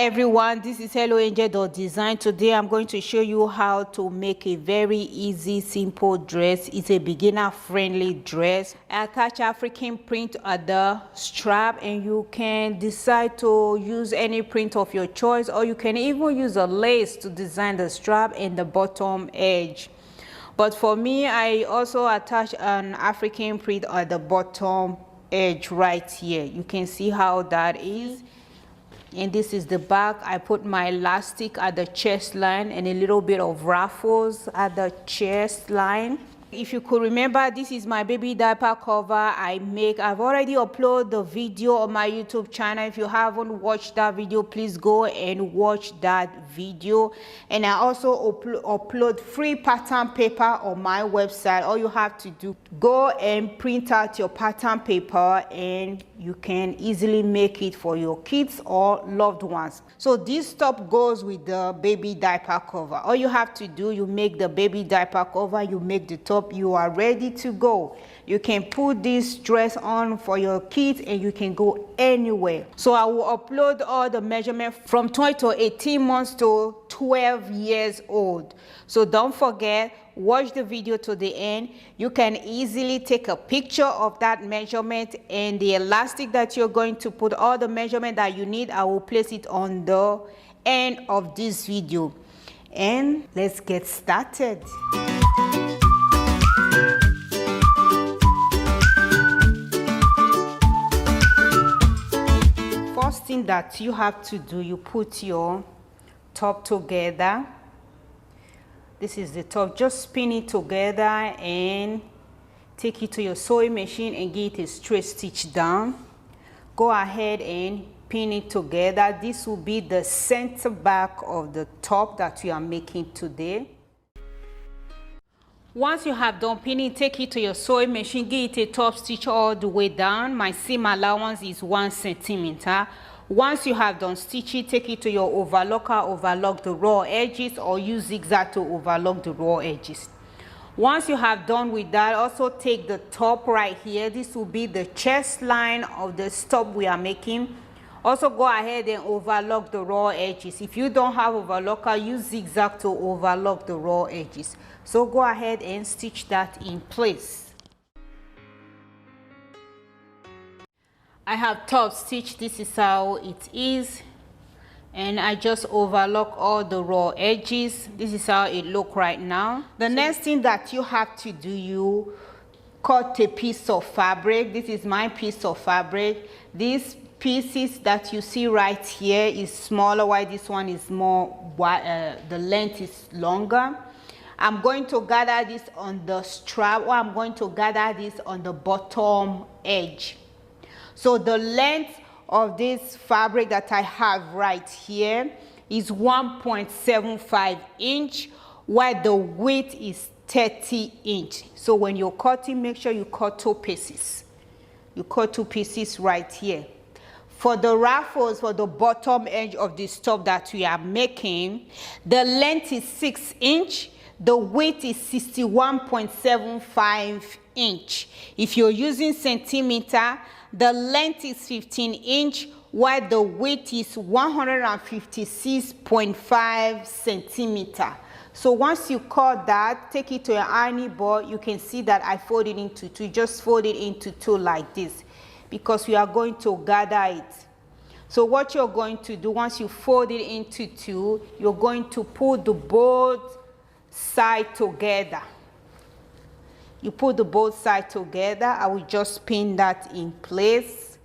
everyone, this is Helloangel.design. Today I'm going to show you how to make a very easy, simple dress. It's a beginner friendly dress. I attach African print at the strap, and you can decide to use any print of your choice, or you can even use a lace to design the strap and the bottom edge. But for me, I also attach an African print at the bottom edge right here. You can see how that is. And this is the back. I put my elastic at the chest line and a little bit of ruffles at the chest line. If you could remember, this is my baby diaper cover I make. I've already uploaded the video on my YouTube channel. If you haven't watched that video, please go and watch that video. And I also upload free pattern paper on my website. All you have to do, go and print out your pattern paper, and you can easily make it for your kids or loved ones. So this top goes with the baby diaper cover. All you have to do, you make the baby diaper cover, you make the top, you are ready to go. You can put this dress on for your kids and you can go anywhere. So I will upload all the measurements from 20 to 18 months to 12 years old. So don't forget, watch the video to the end. You can easily take a picture of that measurement and the elastic that you're going to put, all the measurement that you need. I will place it on the end of this video. And let's get started. First thing that you have to do, you put your top together. This is the top. Just spin it together and take it to your sewing machine and get a straight stitch down. Go ahead and pin it together. This will be the center back of the top that we are making today. Once you have done pinning, take it to your sewing machine, give it a top stitch all the way down. My seam allowance is 1 centimeter. Once you have done stitching, take it to your overlocker, overlock the raw edges, or use zigzag to overlock the raw edges. Once you have done with that, also take the top right here. This will be the chest line of the top we are making. Also go ahead and overlock the raw edges. If you don't have overlocker, use zigzag to overlock the raw edges. So go ahead and stitch that in place. I have top stitch. This is how it is, and I just overlock all the raw edges. This is how it looks right now. The next thing that you have to do, you cut a piece of fabric. This is my piece of fabric. These pieces that you see right here is smaller, while this one is more wide, the length is longer. I'm going to gather this on the strap, or I'm going to gather this on the bottom edge. So the length of this fabric that I have right here is 1.75 inch, while the width is 30 inch. So when you're cutting, make sure you cut 2 pieces. You cut 2 pieces right here. For the ruffles, for the bottom edge of this top that we are making, the length is 6 inch. The width is 61.75 inch. If you're using centimeter, the length is 15 inch, while the width is 156.5 centimeter. So once you cut that, take it to an ironing board. You can see that I fold it into 2. Just fold it into 2 like this, because we are going to gather it. So what you're going to do, once you fold it into 2, you're going to put the both sides together. You put the both sides together. I will just pin that in place.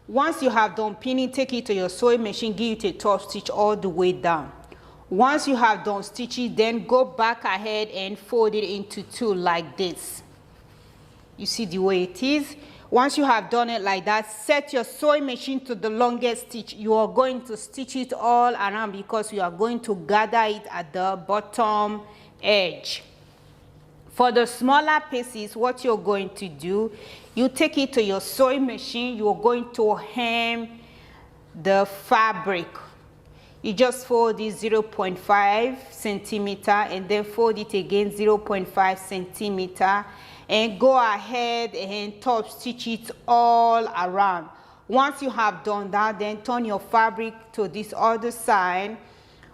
Once you have done pinning, take it to your sewing machine, give it a top stitch all the way down. Once you have done stitching, then go back ahead and fold it into 2 like this. You see the way it is. Once you have done it like that, set your sewing machine to the longest stitch. You are going to stitch it all around, because you are going to gather it at the bottom edge. For the smaller pieces, what you're going to do, you take it to your sewing machine. You're going to hem the fabric. You just fold it 0.5 centimeter and then fold it again 0.5 centimeter, and go ahead and top stitch it all around. Once you have done that, then turn your fabric to this other side.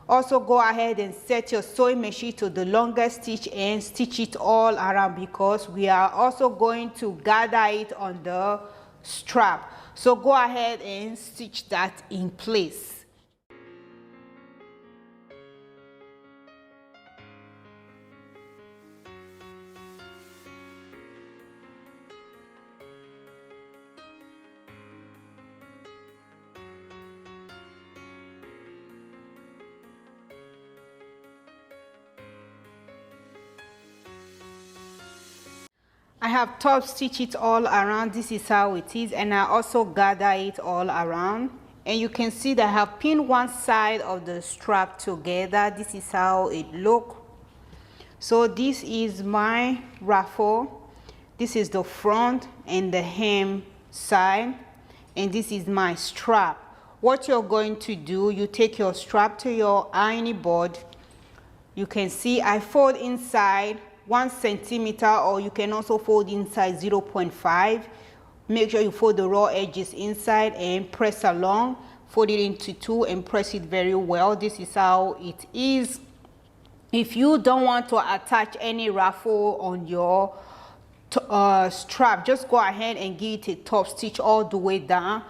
Also go ahead and set your sewing machine to the longest stitch and stitch it all around, because we are also going to gather it on the strap. So go ahead and stitch that in place. I have top stitched it all around. This is how it is, and I also gather it all around, and you can see that I have pinned one side of the strap together. This is how it looks. So this is my ruffle, this is the front and the hem side, and this is my strap. What you're going to do, you take your strap to your ironing board. You can see I fold inside 1 centimeter, or you can also fold inside 0.5. Make sure you fold the raw edges inside and press along. Fold it into 2 and press it very well. This is how it is. If you don't want to attach any ruffle on your strap, just go ahead and give it a top stitch all the way down.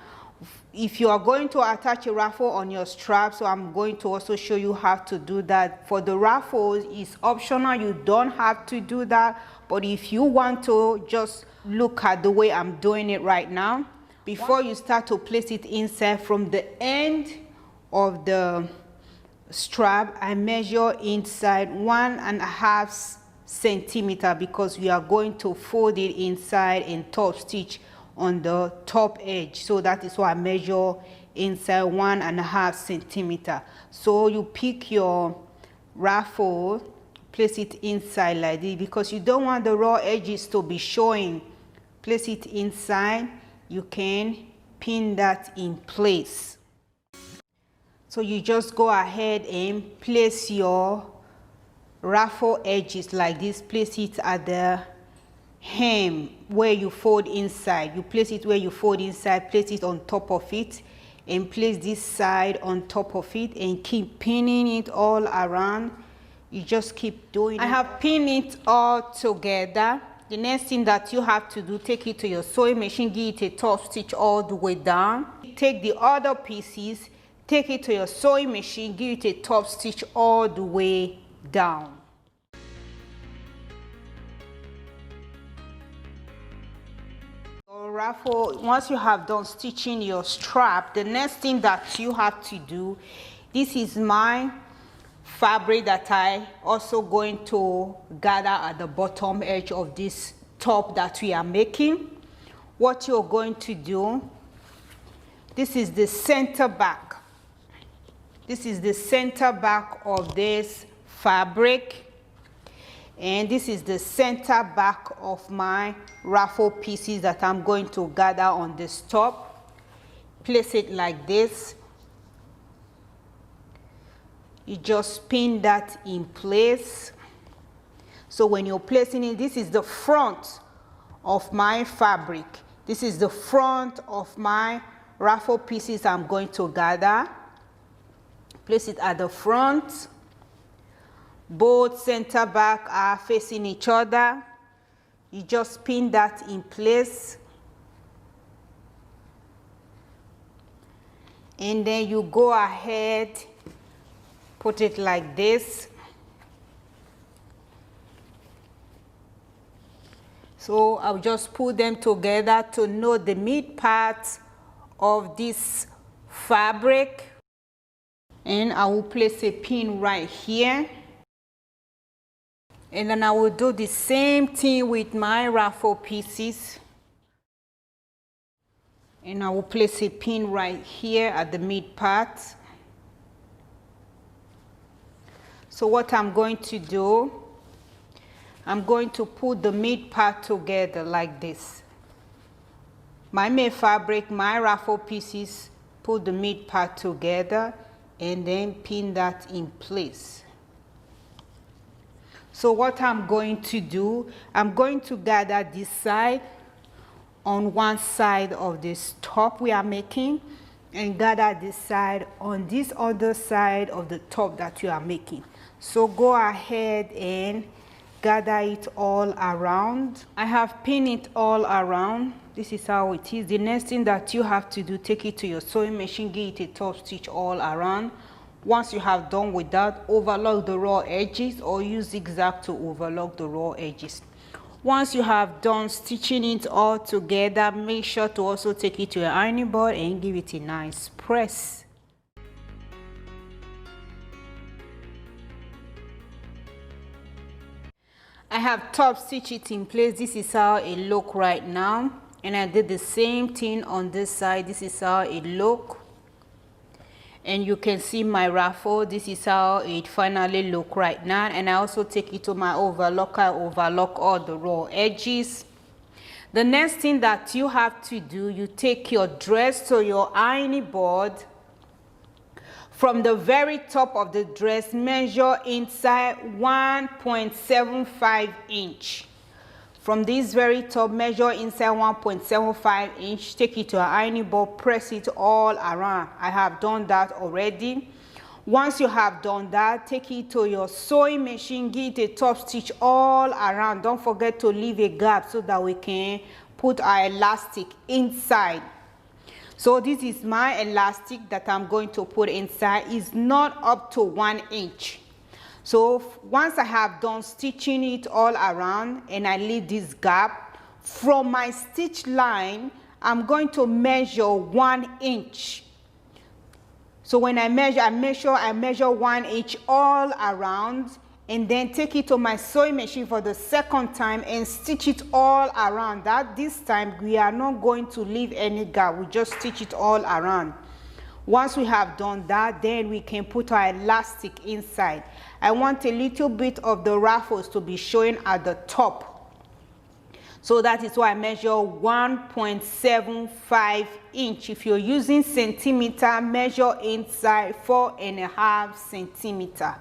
If you are going to attach a ruffle on your strap, so I'm going to also show you how to do that. For the ruffles, it's optional, you don't have to do that, but if you want to, just look at the way I'm doing it right now. Before you start to place it inside, from the end of the strap, I measure inside 1.5 centimeter, because we are going to fold it inside and top stitch on the top edge. So that is why I measure inside 1.5 centimeter. So you pick your ruffle, place it inside like this, because you don't want the raw edges to be showing. Place it inside. You can pin that in place. So you just go ahead and place your ruffle edges like this. Place it at the hem where you fold inside. You place it where you fold inside, place it on top of it, and place this side on top of it, and keep pinning it all around. You just keep doing it. I have pinned it all together. The next thing that you have to do, take it to your sewing machine, give it a top stitch all the way down. Take the other pieces, take it to your sewing machine, give it a top stitch all the way down. Ruffle, once you have done stitching your strap, the next thing that you have to do, this is my fabric that I also going to gather at the bottom edge of this top that we are making. What you're going to do, this is the center back. This is the center back of this fabric. And this is the center back of my ruffle pieces that I'm going to gather on this top. Place it like this. You just pin that in place. So when you're placing it, this is the front of my fabric. This is the front of my ruffle pieces I'm going to gather. Place it at the front. Both center back are facing each other. You just pin that in place. And then you go ahead, put it like this. So I'll just put them together to know the mid part of this fabric. And I will place a pin right here. And then I will do the same thing with my ruffle pieces. And I will place a pin right here at the mid part. So what I'm going to do, I'm going to put the mid part together like this. My main fabric, my ruffle pieces, put the mid part together and then pin that in place. So what I'm going to do, I'm going to gather this side on one side of this top we are making, and gather this side on this other side of the top that you are making. So go ahead and gather it all around. I have pinned it all around. This is how it is. The next thing that you have to do, take it to your sewing machine, give it a top stitch all around. Once you have done with that, overlock the raw edges or use zigzag to overlock the raw edges. Once you have done stitching it all together, make sure to also take it to your ironing board and give it a nice press. I have top stitched it in place. This is how it look right now, and I did the same thing on this side. This is how it look, and you can see my ruffle. This is how it finally look right now. And I also take it to my overlocker. I overlock all the raw edges. The next thing that you have to do, you take your dress to your ironing board. From the very top of the dress, measure inside 1.75 inch. From this very top, measure inside 1.75 inch. Take it to an ironing board, press it all around. I have done that already. Once you have done that, take it to your sewing machine, give it a top stitch all around. Don't forget to leave a gap so that we can put our elastic inside. So this is my elastic that I'm going to put inside. It's not up to 1 inch. So once I have done stitching it all around and I leave this gap, from my stitch line, I'm going to measure 1 inch. So when I measure, I measure 1 inch all around, and then take it to my sewing machine for the second time and stitch it all around. That this time we are not going to leave any gap. We just stitch it all around. Once we have done that, then we can put our elastic inside. I want a little bit of the ruffles to be showing at the top. So that is why I measure 1.75 inch. If you're using centimeter, measure inside 4.5 centimeter.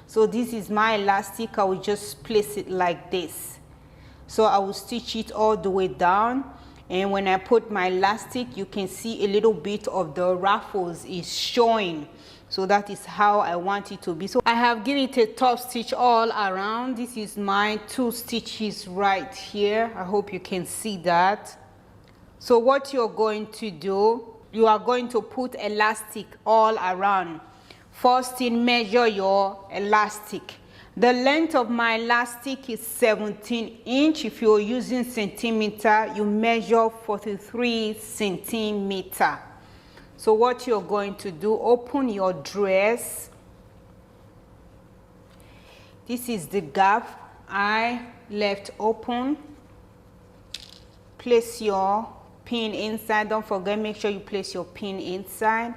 So this is my elastic. I will just place it like this. So I will stitch it all the way down, and when I put my elastic, you can see a little bit of the ruffles is showing. So that is how I want it to be. So I have given it a top stitch all around. This is my 2 stitches right here. I hope you can see that. So what you're going to do, you are going to put elastic all around. First thing, measure your elastic. The length of my elastic is 17 inch. If you're using centimeter, you measure 43 centimeter. So what you're going to do, open your dress. This is the gap I left open. Place your pin inside. Don't forget, make sure you place your pin inside,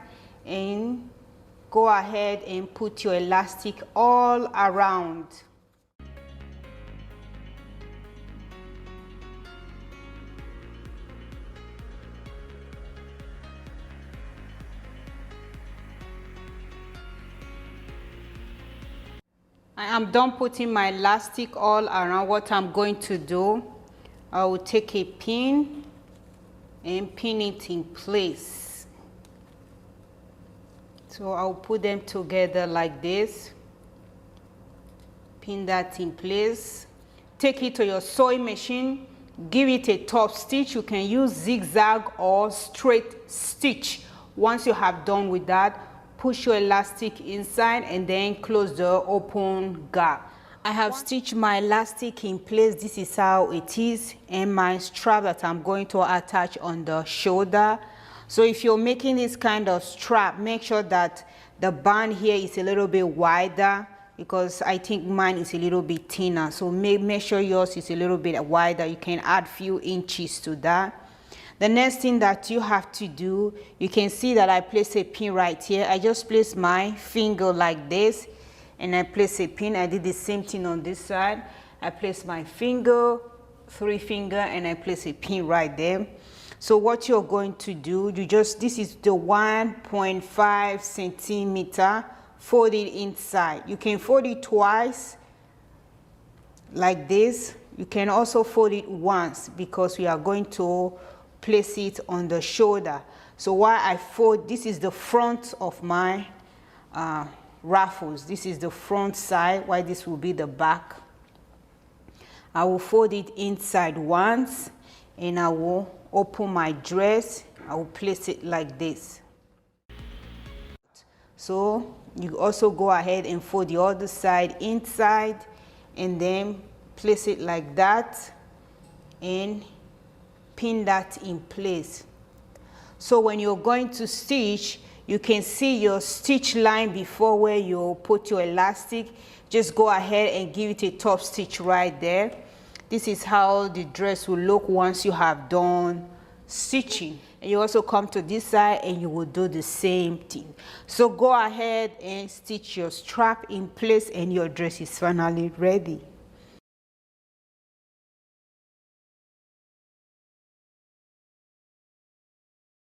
and go ahead and put your elastic all around. I am done putting my elastic all around. What I'm going to do, I will take a pin and pin it in place. So I'll put them together like this. Pin that in place. Take it to your sewing machine. Give it a top stitch. You can use zigzag or straight stitch. Once you have done with that, push your elastic inside and then close the open gap. I have stitched my elastic in place. This is how it is, and my strap that I'm going to attach on the shoulder. So if you're making this kind of strap, make sure that the band here is a little bit wider, because I think mine is a little bit thinner. So make sure yours is a little bit wider. You can add few inches to that. The next thing that you have to do, you can see that I place a pin right here. I just place my finger like this, and I place a pin. I did the same thing on this side. I place my finger, 3 finger, and I place a pin right there. So what you're going to do, this is the 1.5 centimeter, fold it inside. You can fold it twice like this. You can also fold it once, because we are going to place it on the shoulder. So while I fold, this is the front of my ruffles. This is the front side, while this will be the back. I will fold it inside once, and I will open my dress. I will place it like this. So you also go ahead and fold the other side inside, and then place it like that and pin that in place. So when you're going to stitch, you can see your stitch line before where you put your elastic. Just go ahead and give it a top stitch right there. This is how the dress will look once you have done stitching. And you also come to this side and you will do the same thing. So go ahead and stitch your strap in place, and your dress is finally ready.